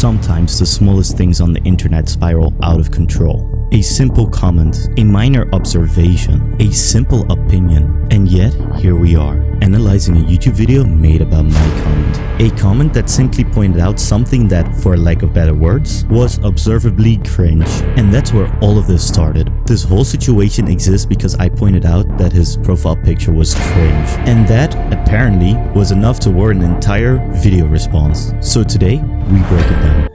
Sometimes the smallest things on the internet spiral out of control. A simple comment, a minor observation, a simple opinion, and yet here we are, analyzing a YouTube video made about my comment. A comment that simply pointed out something that, for lack of better words, was observably cringe. And that's where all of this started. This whole situation exists because I pointed out that his profile picture was cringe. And that, apparently, was enough to warrant an entire video response. So today, we break it down.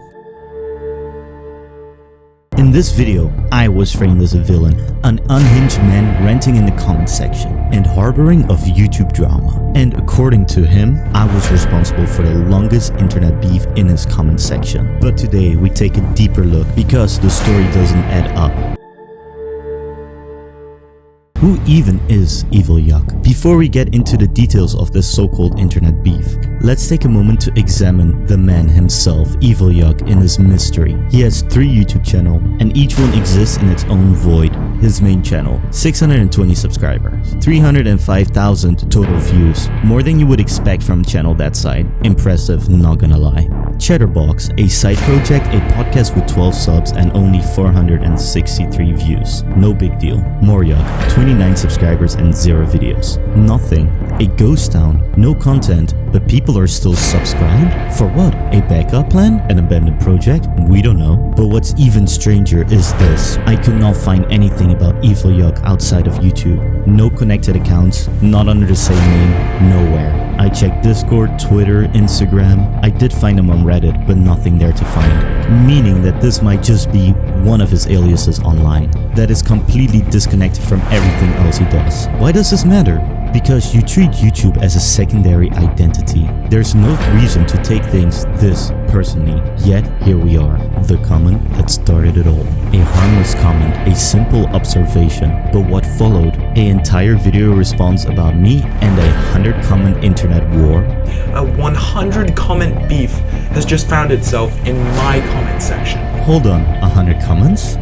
In this video, I was framed as a villain, an unhinged man ranting in the comment section and harboring of YouTube drama. And according to him, I was responsible for the longest internet beef in his comment section. But today, we take a deeper look because the story doesn't add up. Who even is EvilYuck? Before we get into the details of this so-called internet beef, let's take a moment to examine the man himself, EvilYuck, in his mystery. He has 3 YouTube channels, and each one exists in its own void. His main channel, 620 subscribers, 305,000 total views, more than you would expect from a channel that size. Impressive, not gonna lie. Chatterbox, a side project, a podcast with 12 subs and only 463 views. No big deal. Moryuck, 29 subscribers and 0 videos. Nothing. A ghost town, no content, but people are still subscribed? For what? A backup plan? An abandoned project? We don't know. But what's even stranger is this. I could not find anything about EvilYuck outside of YouTube. No connected accounts, not under the same name, nowhere. I checked Discord, Twitter, Instagram. I did find him on Reddit, but nothing there to find. Meaning that this might just be one of his aliases online that is completely disconnected from everything else he does. Why does this matter? Because you treat YouTube as a secondary identity. There's no reason to take things this personally. Yet here we are, the comment that started it all. A harmless comment, a simple observation, but what followed? An entire video response about me and a 100 comment internet war. A 100 comment beef has just found itself in my comment section. Hold on, 100 comments?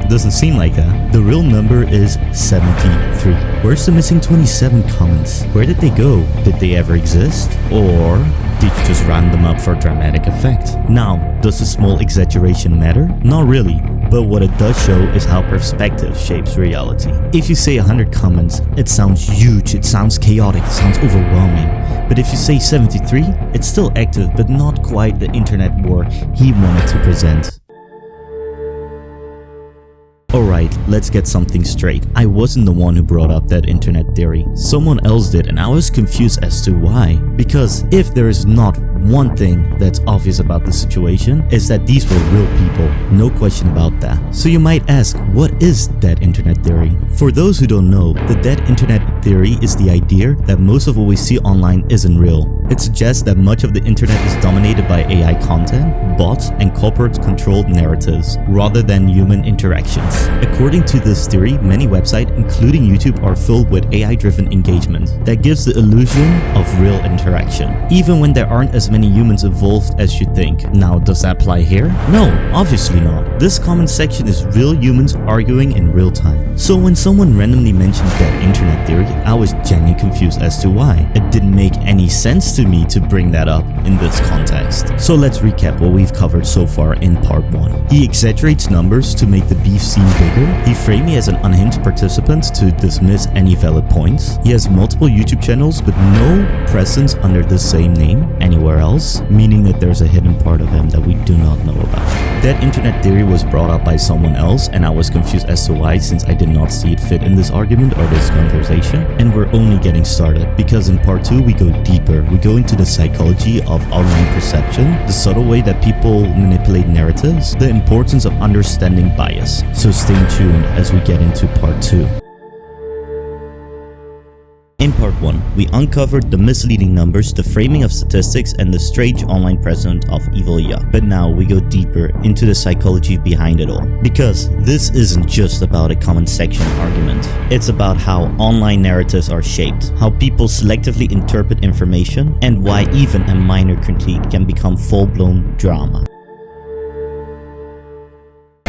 Doesn't seem like that. The real number is 73. Where's the missing 27 comments? Where did they go? Did they ever exist? Or did you just round them up for dramatic effect? Now, does a small exaggeration matter? Not really, but what it does show is how perspective shapes reality. If you say 100 comments, it sounds huge, it sounds chaotic, it sounds overwhelming. But if you say 73, it's still active, but not quite the internet war he wanted to present. Alright, let's get something straight. I wasn't the one who brought up that internet theory. Someone else did, and I was confused as to why. Because if there is not one thing that's obvious about the situation, is that these were real people. No question about that. So you might ask, what is dead internet theory? For those who don't know, the dead internet theory is the idea that most of what we see online isn't real. It suggests that much of the internet is dominated by AI content, bots, and corporate-controlled narratives, rather than human interactions. According to this theory, many websites, including YouTube, are filled with AI-driven engagement that gives the illusion of real interaction, even when there aren't as many humans involved as you think. Now, does that apply here? No, obviously not. This comment section is real humans arguing in real time. So when someone randomly mentioned that internet theory, I was genuinely confused as to why. It didn't make any sense to me to bring that up in this context. So let's recap what we've covered so far in part 1. He exaggerates numbers to make the beef seem bigger. He framed me as an unhinged participant to dismiss any valid points. He has multiple YouTube channels but no presence under the same name anywhere else, meaning that there's a hidden part of him that we do not know about. That internet theory was brought up by someone else, and I was confused as to why, since I did not see it fit in this argument or this conversation. And we're only getting started, because in part 2 we go deeper. We go into the psychology of online perception, the subtle way that people manipulate narratives, the importance of understanding bias. So stay tuned as we get into part 2. In part 1, we uncovered the misleading numbers, the framing of statistics, and the strange online presence of EvilYuck. But now we go deeper into the psychology behind it all. Because this isn't just about a comment section argument. It's about how online narratives are shaped, how people selectively interpret information, and why even a minor critique can become full-blown drama.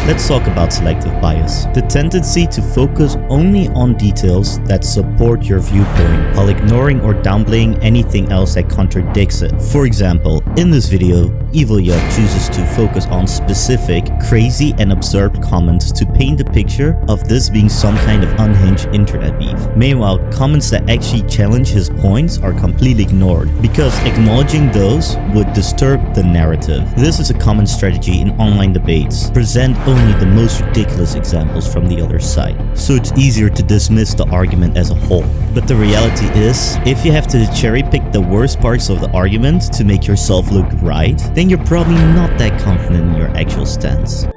Let's talk about selective bias. The tendency to focus only on details that support your viewpoint while ignoring or downplaying anything else that contradicts it. For example, in this video, EvilYuck chooses to focus on specific, crazy and absurd comments to paint a picture of this being some kind of unhinged internet beef. Meanwhile, comments that actually challenge his points are completely ignored, because acknowledging those would disturb the narrative. This is a common strategy in online debates. Present only the most ridiculous examples from the other side, so it's easier to dismiss the argument as a whole. But the reality is, if you have to cherry pick the worst parts of the argument to make yourself look right, then you're probably not that confident in your actual stance.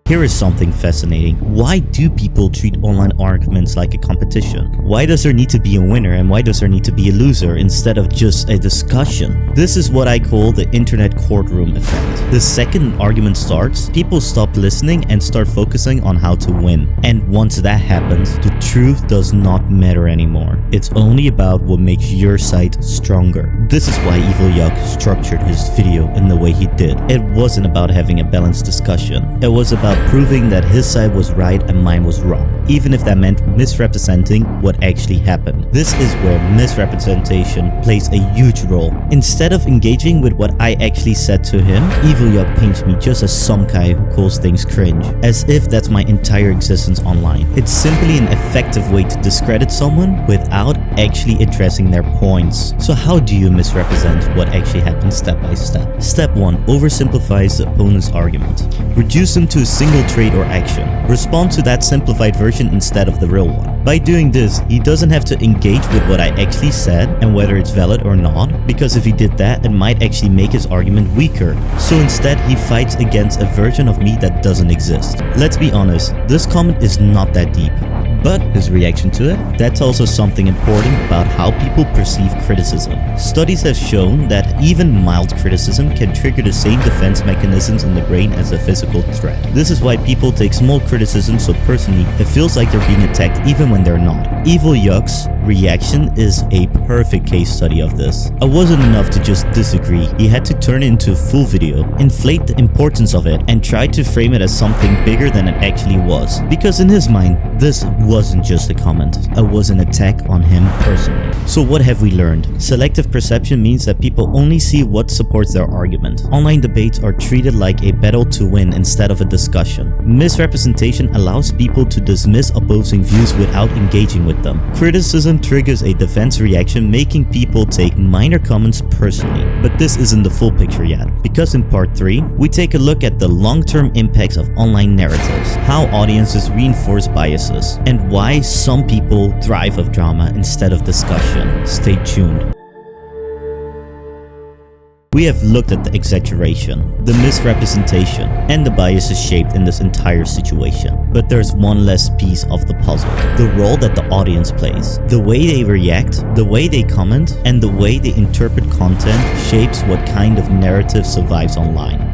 Here is something fascinating. Why do people treat online arguments like a competition? Why does there need to be a winner and why does there need to be a loser instead of just a discussion? This is what I call the internet courtroom effect. The second an argument starts, people stop listening and start focusing on how to win. And once that happens, the truth does not matter anymore. It's only about what makes your side stronger. This is why EvilYuck structured his video in the way he did. It wasn't about having a balanced discussion. It was about proving that his side was right and mine was wrong, even if that meant misrepresenting what actually happened. This is where misrepresentation plays a huge role. Instead of engaging with what I actually said to him, EvilYuck paints me just as some guy who calls things cringe, as if that's my entire existence online. It's simply an effective way to discredit someone without actually addressing their points. So how do you misrepresent what actually happened step by step? Step 1. Oversimplifies the opponent's argument. Reduce them to a single trait or action. Respond to that simplified version instead of the real one. By doing this, he doesn't have to engage with what I actually said and whether it's valid or not, because if he did that, it might actually make his argument weaker. So instead, he fights against a version of me that doesn't exist. Let's be honest, this comment is not that deep. But his reaction to it, that tells us something important about how people perceive criticism. Studies have shown that even mild criticism can trigger the same defense mechanisms in the brain as a physical threat. This is why people take small criticism so personally it feels like they're being attacked even when they're not. EvilYuck's reaction is a perfect case study of this. It wasn't enough to just disagree, he had to turn it into a full video, inflate the importance of it, and try to frame it as something bigger than it actually was. Because in his mind, this wasn't just a comment, it was an attack on him personally. So what have we learned? Selective perception means that people only see what supports their argument. Online debates are treated like a battle to win instead of a discussion. Misrepresentation allows people to dismiss opposing views without engaging with them. Criticism triggers a defense reaction, making people take minor comments personally. But this isn't the full picture yet, because in part 3, we take a look at the long-term impacts of online narratives, how audiences reinforce biases, and why some people thrive off drama instead of discussion. Stay tuned. We have looked at the exaggeration, the misrepresentation, and the biases shaped in this entire situation. But there's one less piece of the puzzle. The role that the audience plays. The way they react, the way they comment, and the way they interpret content shapes what kind of narrative survives online.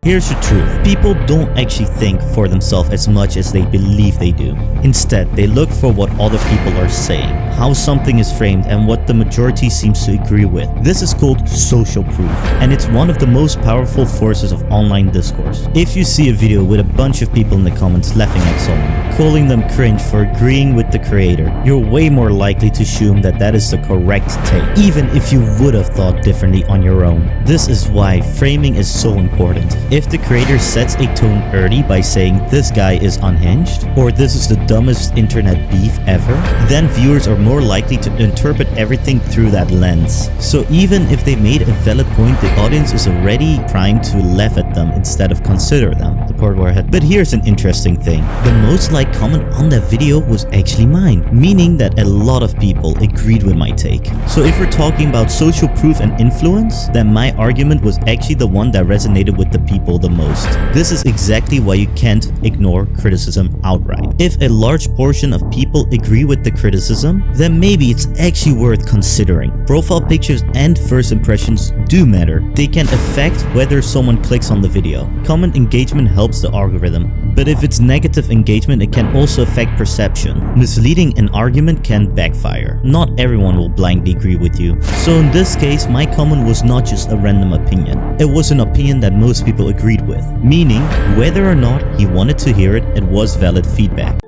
Here's the truth. People don't actually think for themselves as much as they believe they do. Instead, they look for what other people are saying, how something is framed, and what the majority seems to agree with. This is called social proof, and it's one of the most powerful forces of online discourse. If you see a video with a bunch of people in the comments laughing at someone, calling them cringe for agreeing with the creator, you're way more likely to assume that that is the correct take, even if you would have thought differently on your own. This is why framing is so important. If the creator sets a tone early by saying this guy is unhinged, or this is the dumbest internet beef ever, then viewers are more likely to interpret everything through that lens. So even if they made a valid point, the audience is already primed to laugh at them instead of consider them. The part where I had. But here's an interesting thing. The most liked comment on that video was actually mine, meaning that a lot of people agreed with my take. So if we're talking about social proof and influence, then my argument was actually the one that resonated with the people the most. This is exactly why you can't ignore criticism outright. If a large portion of people agree with the criticism, then maybe it's actually worth considering. Profile pictures and first impressions do matter. They can affect whether someone clicks on the video. Comment engagement helps the algorithm, but if it's negative engagement, it can also affect perception. Misleading an argument can backfire. Not everyone will blindly agree with you. So in this case, my comment was not just a random opinion. It was an opinion that most people agreed with, meaning whether or not he wanted to hear it, it was valid feedback.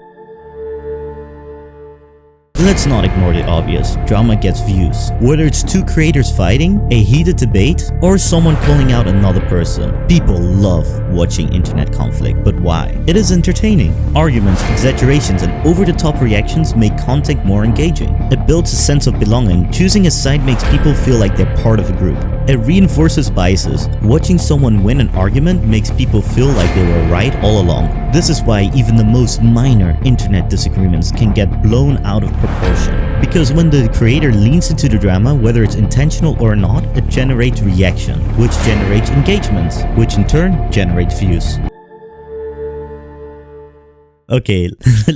let's not ignore the obvious. Drama gets views. Whether it's two creators fighting, a heated debate, or someone calling out another person. People love watching internet conflict, but why? It is entertaining. Arguments, exaggerations, and over-the-top reactions make content more engaging. It builds a sense of belonging. Choosing a side makes people feel like they're part of a group. It reinforces biases. Watching someone win an argument makes people feel like they were right all along. This is why even the most minor internet disagreements can get blown out of proportion. Because when the creator leans into the drama, whether it's intentional or not, it generates reaction, which generates engagement, which in turn generates views. Okay,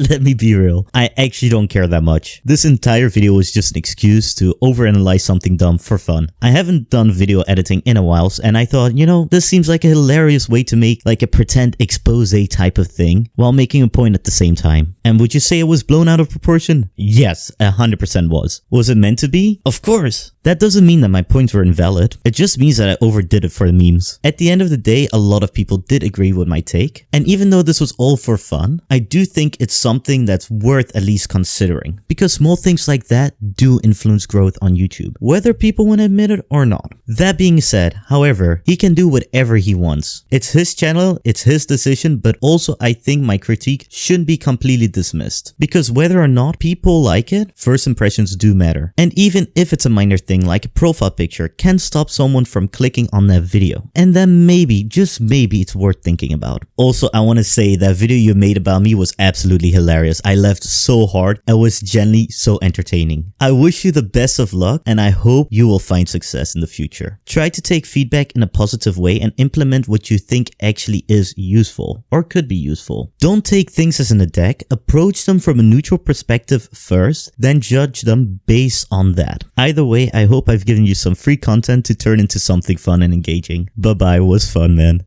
let me be real. I actually don't care that much. This entire video was just an excuse to overanalyze something dumb for fun. I haven't done video editing in a while, and I thought, you know, this seems like a hilarious way to make like a pretend expose type of thing while making a point at the same time. And would you say it was blown out of proportion? Yes, 100% was. Was it meant to be? Of course. That doesn't mean that my points were invalid. It just means that I overdid it for the memes. At the end of the day, a lot of people did agree with my take. And even though this was all for fun, I do think it's something that's worth at least considering. Because small things like that do influence growth on YouTube, whether people want to admit it or not. That being said, however, he can do whatever he wants. It's his channel, it's his decision, but also I think my critique shouldn't be completely dismissed. Because whether or not people like it, first impressions do matter. And even if it's a minor thing like a profile picture can stop someone from clicking on that video. And then maybe, just maybe, it's worth thinking about. Also, I want to say that video you made about me was absolutely hilarious. I laughed so hard. It was genuinely so entertaining. I wish you the best of luck and I hope you will find success in the future. Try to take feedback in a positive way and implement what you think actually is useful or could be useful. Don't take things as an attack. Approach them from a neutral perspective first, then judge them based on that. Either way, I hope I've given you some free content to turn into something fun and engaging. Bye bye, it was fun, man.